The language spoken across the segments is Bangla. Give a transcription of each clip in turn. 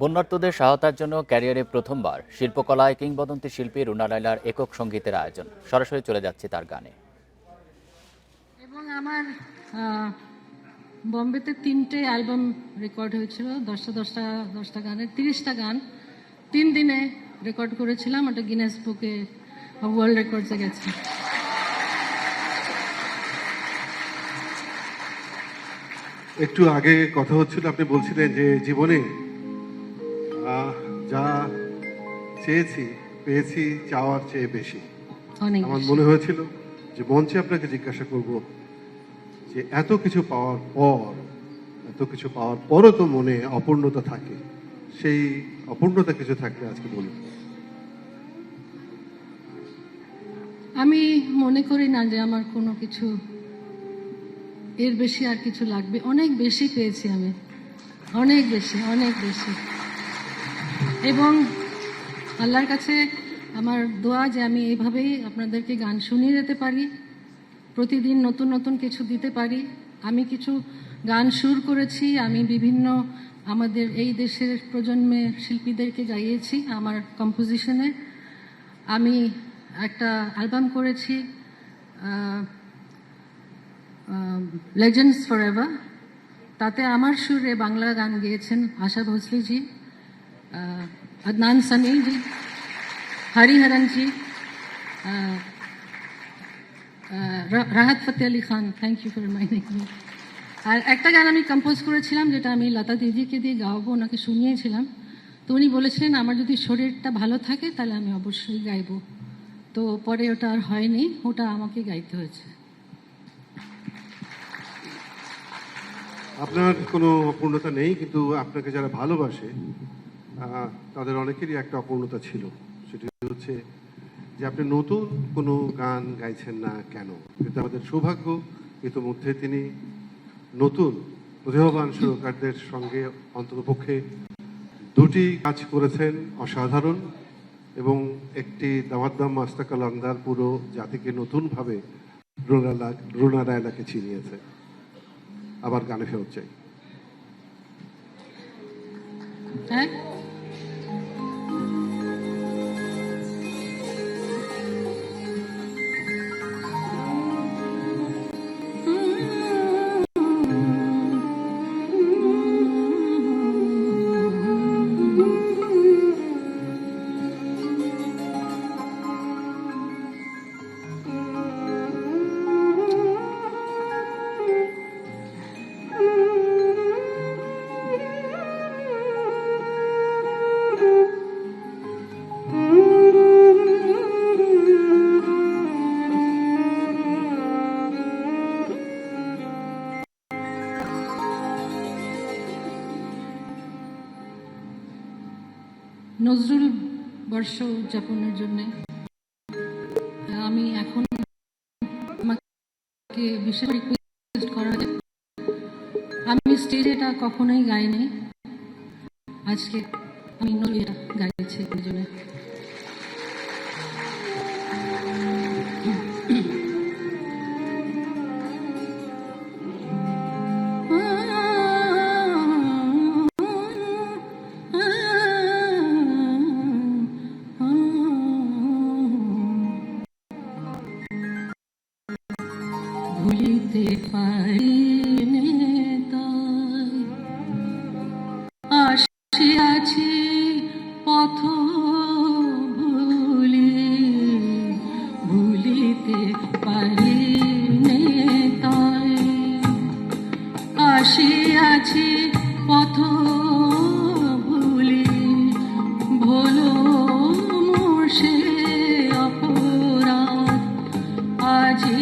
বন্যার্তদের সহায়তার জন্য ক্যারিয়ারে প্রথমবার শিল্পকলায় কিংবদন্তি শিল্পী রুনা লায়লার একক সঙ্গীতের আয়োজন। সরাসরি চলে যাচ্ছে তার গানে। এবং আমার বম্বেতে 3টে অ্যালবাম রেকর্ড হয়েছিল, 10টা গানের 30টা গান 3 দিনে রেকর্ড করেছিলাম। ওটা গিনেস বুকে ওয়ার্ল্ড রেকর্ডসে গেছে। একটু আগে কথা হচ্ছিল, আপনি বলছিলেন যে জীবনে যা চেয়েছি পেয়েছি চাওয়ার চেয়ে বেশি। আমার মনে হয়েছিল যে মঞ্চে আপনাকে জিজ্ঞাসা করব যে এত কিছু পাওয়ার পরও তো মনে অপূর্ণতা থাকে, সেই অপূর্ণতা কিছু থাকলে আজকে বলুন। আমি মনে করি না যে আমার কোনো কিছু এর বেশি আর কিছু লাগবে। অনেক বেশি পেয়েছি আমি, অনেক বেশি। এবং আল্লাহর কাছে আমার দোয়া যে আমি এইভাবেই আপনাদেরকে গান শুনিয়ে যেতে পারি, প্রতিদিন নতুন নতুন কিছু দিতে পারি। আমি কিছু গান সুর করেছি, আমি বিভিন্ন আমাদের এই দেশের প্রজন্মের শিল্পীদেরকে গাইয়েছি আমার কম্পোজিশনে। আমি একটা অ্যালবাম করেছি লেজেন্ডস ফরএভার, তাতে আমার সুরে বাংলা গান গেয়েছেন আশা ভোসলেজি, Adnan সামিজি, Hariharanji, Rahat Fateh Ali Khan. Thank you for reminding me. আর একটা গান আমি কম্পোজ করেছিলাম যেটা আমি লতা দিদিকে দিয়ে গাওয়াবো, ওনাকে শুনিয়েছিলাম। তো উনি বলেছিলেন আমার যদি শরীরটা ভালো থাকে তাহলে আমি অবশ্যই গাইবো। তো পরে ওটা আর হয়নি, ওটা আমাকে গাইতে হয়েছে। আপনার কোনো অপূর্ণতা নেই, কিন্তু আপনাকে যারা ভালোবাসে তাদের অনেকেরই একটা অপূর্ণতা ছিল। সেটি হচ্ছে যে আপনি নতুন কোনো গান গাইছেন না কেন। কিন্তু আমাদের সৌভাগ্য, ইতিমধ্যে তিনি নতুন প্রতিভাবান সুরকারদের সঙ্গে অন্ততপক্ষে 2টি কাজ করেছেন অসাধারণ, এবং একটি দামাদ্দাম মাস্তাকা লংদার পুরো জাতিকে নতুনভাবে রুনা লায়লাকে চিনিয়েছে। আবার গানে ফেরত চাই। হ্যাঁ, নজরুল বর্ষ উদযাপনের জন্য আমি এখন আমাকে বিশেষ রিকোয়েস্ট করা হয়। আমি স্টেজে এটা কখনোই গাইনি, আজকে আমি এটা গাইছি এই জন্য। ভুলিতে পারি তাই আসিয়াছি পথ ভুলিতে পারি তাই আসিয়াছি পথ ভোলো মোর সে অপরাধ আজি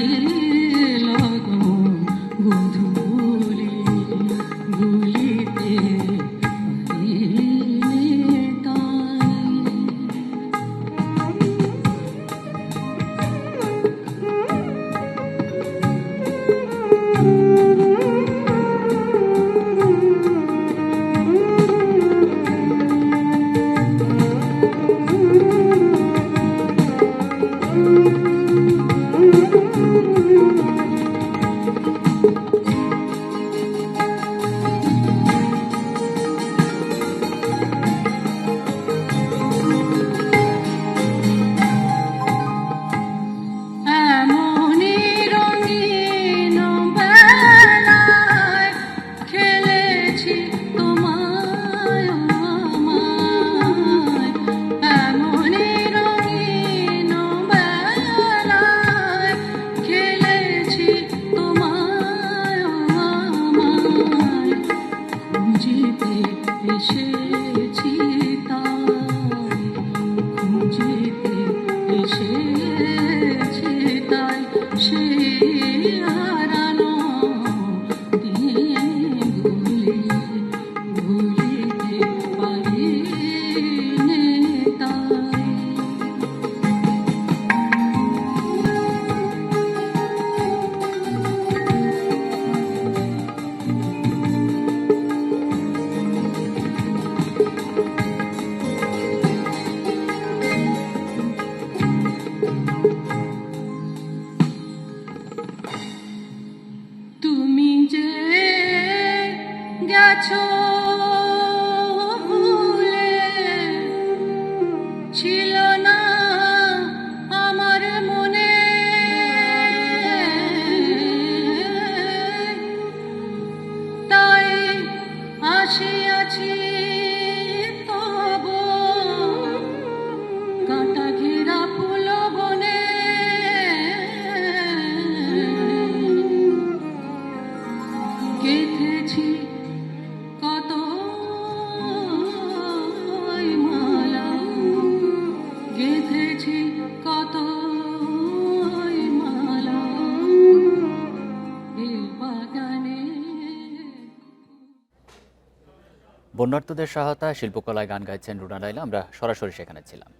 ভুলিতে পারি শরণার্থীদের সহায়তায় শিল্পকলায় গান গাইছেন রুনা লায়লা। আমরা সরাসরি সেখানে ছিলাম।